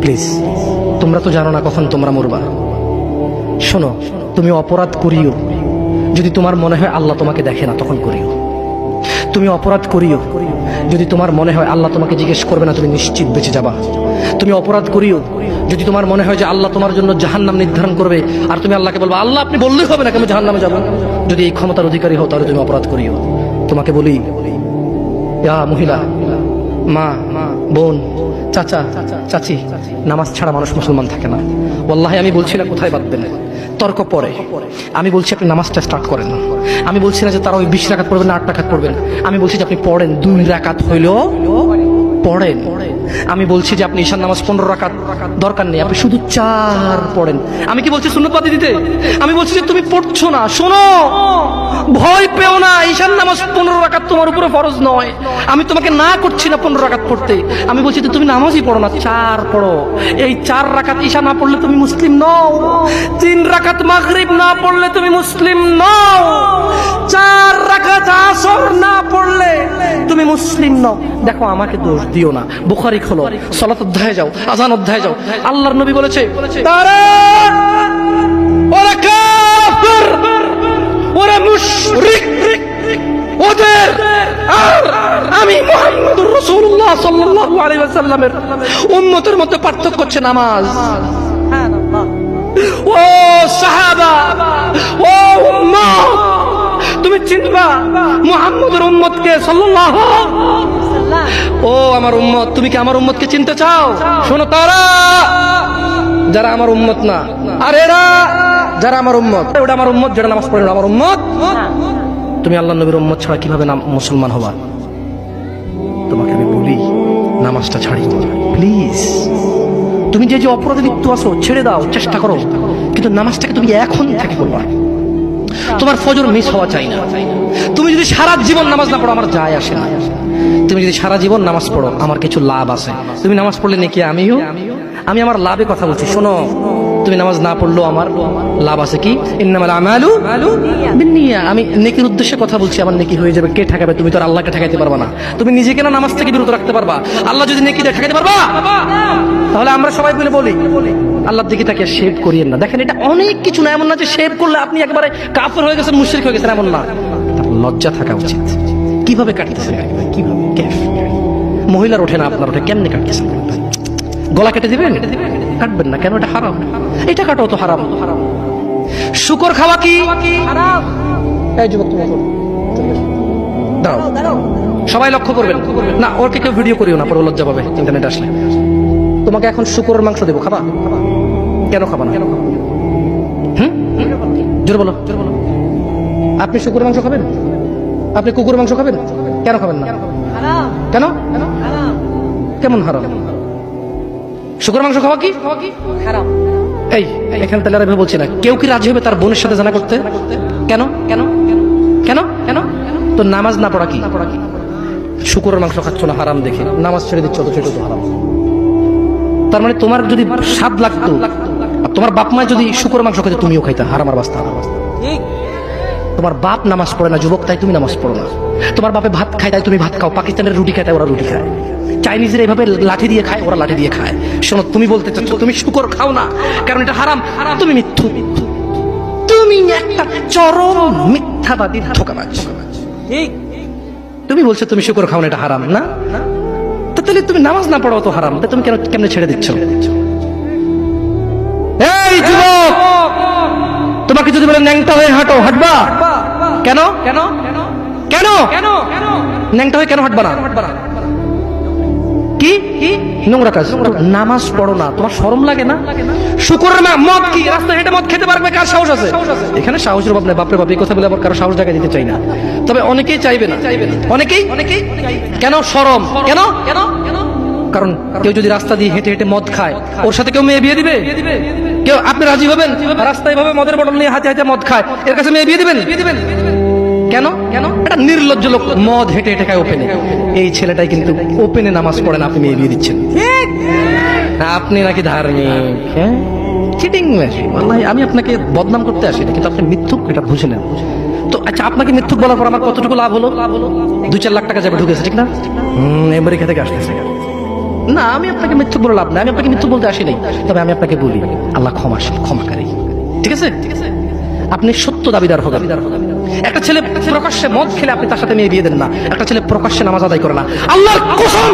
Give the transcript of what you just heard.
Please, তোমরা তো জানো না কখন তোমরা মরবা। শোনো, তুমি অপরাধ করিও যদি তোমার মনে হয় আল্লাহ তোমাকে দেখে না, তখন করিও। তুমি অপরাধ করিও যদি তোমার মনে হয় আল্লাহ তোমাকে জিজ্ঞেস করবে না, তুমি নিশ্চিত বেঁচে যাবা। তুমি অপরাধ করিও যদি তোমার মনে হয় যে আল্লাহ তোমার জন্য জাহান্নাম নির্ধারণ করবে, আর তুমি আল্লাহকে বলবা আল্লাহ আপনি বললেই হবে না কেন জাহান্নামে যাবো। যদি এই ক্ষমতার অধিকারী হও তাহলে তুমি অপরাধ করিও। তোমাকে বলি, ইয়া মহিলা, মা, বোন, চাচা, চাচি, নামাজ ছাড়া মানুষ মুসলমান থাকে না। ওয়াল্লাহি আমি বলছি না কোথায় বাঁধবেন, তর্ক পরে। আমি বলছি আপনি নামাজটা স্টার্ট করেন। আমি বলছি না যে তারা ওই 20 রাকাত পড়বেন না 8 রাকাত পড়বেন। আমি বলছি যে আপনি পড়েন, 2 রাকাত হইলেও পড়েন। আমি বলছি যে আপনি ঈশান নামাজ 15 রাকাত দরকার নেই, আপনি শুধু 4 পড়েন। আমি কি বলছি সুন্নত বাদ দিতে? আমি বলছি যে তুমি পড়ছো না, শোনো, ভয় পেও না, ঈশান নামাজ 15 রাকাত তোমার উপরে ফরজ নয়। আমি তোমাকে না করছি না 15 রাকাত পড়তে। আমি বলছি যে তুমি নামাজই পড়ো না, 4 পড়ো। এই 4 রাকাত ঈশা না পড়লে তুমি মুসলিম নও। 3 রাকাত মাগরিব না পড়লে তুমি মুসলিম নও। 4 রাকাত আসর না পড়লে তুমি মুসলিম নও। দেখো, আমাকে দোষ দিও না। বুখারী খোলো, সালাত অধ্যায়ে যাও, আযান অধ্যায়ে যাও। আল্লাহর নবী বলেছে তারা ওরা কাফির, ওরা মুশরিক, ওদের আর আমি মুহাম্মদুর রাসূলুল্লাহ সাল্লাল্লাহু আলাইহি ওয়াসাল্লামের উম্মতের মধ্যে পার্থক্য হচ্ছে নামাজ। ও সাহাবা, ও উম্মত, তুমি চিনবা মুহাম্মদের উম্মতকে সাল্লাল্লাহু আলাইহি ওয়াসাল্লাম। ও আমার উম্মত, তুমি কি আমার উম্মতকে চিনতে চাও? শোনো, তারা যারা আমার উম্মত না, আর এরা যারা আমার উম্মত। ওটা আমার উম্মত যারা নামাজ পড়ে না, আমার উম্মত। তুমি আল্লাহর নবীর উম্মত ছাড়া কিভাবে মুসলমান হবা? তোমাকে আমি বলি, নামাজটা ছাড়ি প্লিজ। তুমি যে যে অপরাধে লিপ্ত আছো ছেড়ে দাও, চেষ্টা করো, কিন্তু নামাজটাকে তুমি এখন থেকে করবা। তোমার ফজর মিস হওয়া চাই না। তুমি যদি সারা জীবন নামাজ না পড়ো, আমার যায় আসে না। তুমি যদি সারা জীবন নামাজ পড়ো, আমার কিছু লাভ আছে। তুমি নামাজ পড়লে নাকি আমিও, আমি আমার লাভে কথা বলছি। শোনো, তুমি নামাজ না পড়লেও আমার লাভ আছে। কি? ইন্নামাল আমালু বিন্নিয়া। আমি নেকির উদ্দেশ্যে কথা বলছি, আমার নেকি হয়ে যাবে। কে ঠেকাবে? তুমি তো আর আল্লাহকে ঠেকাইতে পারবা না। তুমি নিজেকে না নামাজ থেকে বিরত রাখতে পারবা, আল্লাহ যদি নেকি দেয় ঠেকাইতে পারবা? তাহলে আমরা সবাই মিলে বলি আল্লাহর দিকে তাকিয়ে শেভ করিয়েন না। দেখেন, এটা অনেক কিছু না, এমন না যে শেভ করলে আপনি একেবারে কাফের হয়ে গেছেন, মুশরিক হয়ে গেছেন, এমন না। লজ্জা থাকা উচিত। কিভাবে কাটতেছেন? কিভাবে? মহিলার ওঠে না, আপনার ওঠে, কেমনে কাটতেছেন? গলা কেটে দিবেন? কাটবেন না কেন? এটা হারাম। এটা কাটাও তো হারাম। শুকর খাওয়া কি হারাম? এই যুবক, তুমি দাঁড়াও, সবাই লক্ষ্য করবেন না, ওকে কেউ ভিডিও করিও না, পরে লজ্জা পাবে ইন্টারনেট আসলে। তোমাকে এখন শুকরের মাংস দেবো, খাবা? কেন খাবা না? জোরে বলো। আপনি শুকরের মাংস খাবেন? আপনি কুকুরের মাংস খাবেন? কেন খাবেন না? কেন? কেমন হারাম? শুকর মাংস খাওয়া কি হারাম? এই এখানে তাহলে আর বলছি না, কেউ কি রাজি হবে তার বোনের সাথে জানা করতে? কেন? কেন? কেন? কেন? তো নামাজ না পড়া কি? শুকরের মাংস খাচ্ছ না হারাম দেখে, নামাজ ছেড়ে দিচ্ছ, তো সেটা তো হারাম। তার মানে তোমার যদি স্বাদ লাগতো, তোমার বাপ মা যদি শুকরের মাংস খাইতে, তুমিও খাইতে, হারাম আর বাস্তা। তোমার বাপ নামাজ পড়ে না যুবক, তাই তুমি নামাজ পড়ো না। তোমার বাপে ভাত খায়, তাই তুমি ভাত খাও। পাকিস্তানের রুটি খায়, তাই ওরা রুটি খায়। চাইনিজের এইভাবে লাঠি দিয়ে খায়, ওরা লাঠি দিয়ে খায়। শোনো, তুমি বলতে চাচ্ছ তুমি শুকর খাও না কারণ এটা হারাম, তুমি মিথ্যু। তুমি একটা চরম মিথ্যাবাদী, ধোঁকাবাজ। তুমি বলছো তুমি শুকর খাও না, এটা হারাম না? তাহলে তুমি নামাজ না পড়ো তো হারাম, তুমি কেন কেমনে ছেড়ে দিচ্ছ? এই যুবক, তোমাকে যদি বলে ন্যাংটা হয়ে হাঁটো, হাঁটবা? কেন? কেন? কেন? ন্যাংটা হয়ে কেন হাঁটবা না? কি নোংরা কাজ? নামাজ পড়ো না, তোমার শরম লাগে না? শুকরের মদ কি রাস্তায় হেঁটে মদ খেতে পারবে? কার সাহস আছে? এখানে সাহসের অভাব নেই। বাপরে বাপ, এই কথা বলে আবার কারো সাহস জায়গা দিতে চাই না। তবে অনেকেই চাইবে না, অনেকেই। কেন শরম? কেন? কারণ কেউ যদি রাস্তা দিয়ে হেঁটে হেঁটে মদ খায়, ওর সাথে কেউ মেয়ে বিয়ে দিবে? কেউ? আপনি রাজি হবেন? রাস্তায় ভাবে মদের বটল নিয়ে হাতে হাতে মদ খায়, এর কাছে মেয়ে বিয়ে দিবেন? কেন? কেন? এটা নির্লজ্জ লোক, মদ হেঁটে হেঁটে খায় ওপেনে। এই ছেলেটাই কিন্তু ওপেনে নামাজ পড়ে না, আপনি মেয়ে বিয়ে দিচ্ছেন। আপনি নাকি ধার্মিক? হ্যাঁ, চিটিং মেশিন। ওয়াল্লাহি আমি আপনাকে বদনাম করতে আসি না, কিন্তু আপনি মিথ্যুক, এটা বুঝে নেন। তো আচ্ছা, আপনাকে মিথ্যুক বলার পর আমার কতটুকু লাভ হলো? 2-4 লাখ টাকা যাবে ঢুকেছে, ঠিক না? আমেরিকা থেকে আসতেছে। না, আমি আপনাকে মিথ্যুক বলে লাভ নাই, আমি আপনাকে মিথ্যুক বলতে আসি নাই, তবে আমি আপনাকে বলি আল্লাহ ক্ষমাকারী। ঠিক আছে, আপনি সত্য দাবিদার হবেন। একটা ছেলে প্রকাশ্যে মদ খেলে আপনি তার সাথে মেয়ে বিয়ে দেন না, একটা ছেলে প্রকাশ্যে নামাজ আদায় করে না, আল্লাহর কসম